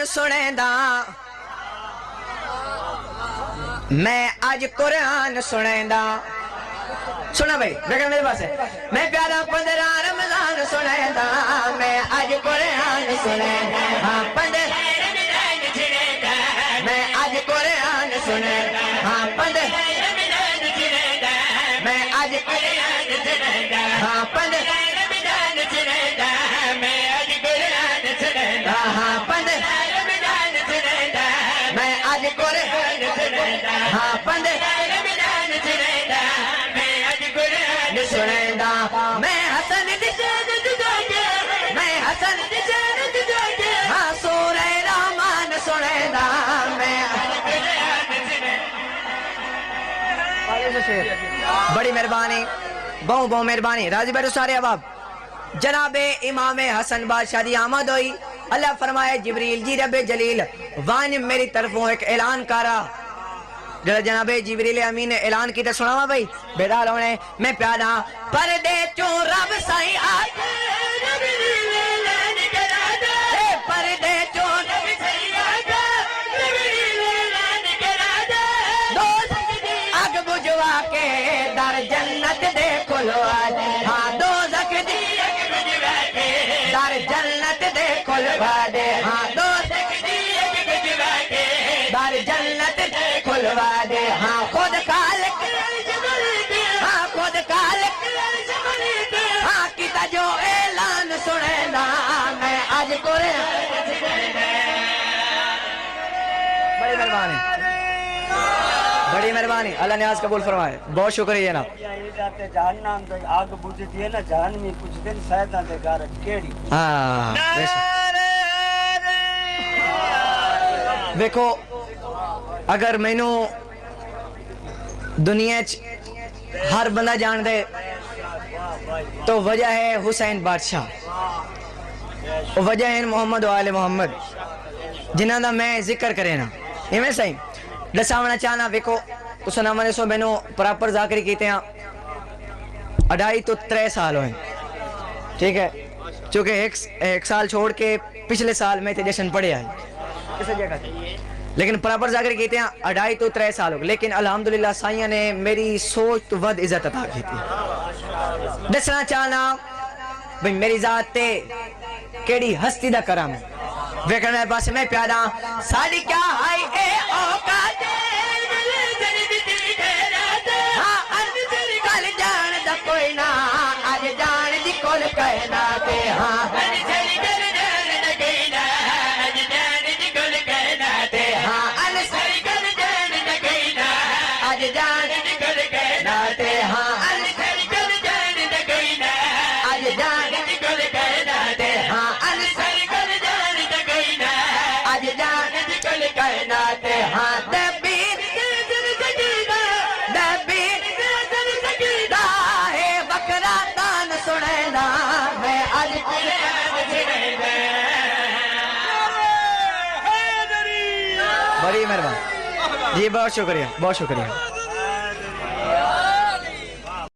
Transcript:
सुनेंदा मैं आज कुरान सुनेंदा सुना भाई बेगम मेरे पास है मैं प्यारा 15 रमजान सुनेंदा मैं आज कुरान सुनेंदा हाँ 15 रमजान सुनेंदा मैं आज कुरान सुनेंदा हाँ 15 रमजान सुनेंदा मैं आज कुरान सुनेंदा हाँ 15 रमजान सुनेंदा मैं आज कुरान सुनेंदा हाँ 15 रमजान सुनेंदा मैं आज कुरान सुनेंदा हाँ 15 रमजान सुनेंदा मैं आज कुरान सुनेंदा मैं हसन मैं हसन हाँ सूरह रहमान सुनेंदा मैं बड़ी मेहरबानी बहुत बहुत मेहरबानी राजी बैठो सारे अहबाब जनाबे इमाम हसन बादशाह दी आमद हुई अल्लाह फरमाए जिब्रील जी रब जलील वान मेरी तरफों एक ऐलान करा जरा जनाबे जिब्रील अमीन ने ऐलान किया सुनावा भाई बेदाल होने मैं प्यारा पर्दे चों रब साईं आए पर्दे चों रब साईं आग बुझवा के दर जन्नत दे खुलवा दे हाँ दोज़ख दी आग बुझवा के दर जन्नत दे खुलवा दे हाँ दोज़ख दी आग बुझवा के दर जन्नत दे खुलवा दे हाँ खुद खालिक हाँ खुद खालिक हाँ किता जो ऐलान सुनेंदा मैं आज कुरान बड़ी मेहरबानी बड़ी मेहरबानी अल्लाह न्याज कबूल फरमाए बहुत शुक्रिया जनाब जहन्नम दी आग बुझदी है ना जहन्नमी कुछ दिन सैयदां दे घर केड़ी हाँ देखो अगर मैनू दुनिया च हर बंदा जान दे तो वजह है हुसैन बादशाह वजह है मोहम्मद वाले मोहम्मद जिन्हां दा मैं जिक्र करे ना इवें सही दसावना चाहना वेखो तुस ना मने सो मैनू प्रॉपर जाकर कीते हैं 2.5 तो 3 साल हुए ठीक है चूंकि एक साल छोड़ के पिछले साल में थे जश्न पढ़े आए किस जगह लेकिन प्रॉपर जाकर कीते हैं 2.5 तो 3 साल हो लेकिन अल्हम्दुलिल्लाह साईं ने मेरी सोच तो वध इज्जत अता की थी दसना चाहना भाई मेरी जात ते केड़ी हस्ती दा करम है वेखण मेरे पास मैं प्यारा साडी क्या हाय ए औकात हाँ अर्ज तेरी गल जान दा कोई ना अज जान दी कोल कहना ते हाँ अर्ज तेरी गल जान दा कोई ना अज जान दी कोल कहना ते हाँ अर्ज तेरी गल जान दा कोई ना अज जान दी कोल कहना ते हाँ अर्ज तेरी गल जान दा कोई ना अज जान दी कोल कहना ते हाँ अर्ज तेरी गल जान दा कोई ना अज जान दी कोल कहना ते हाँ दबीर है बकरा दान सुनेंदा मैं आज बड़ी मेहरबानी जी बहुत शुक्रिया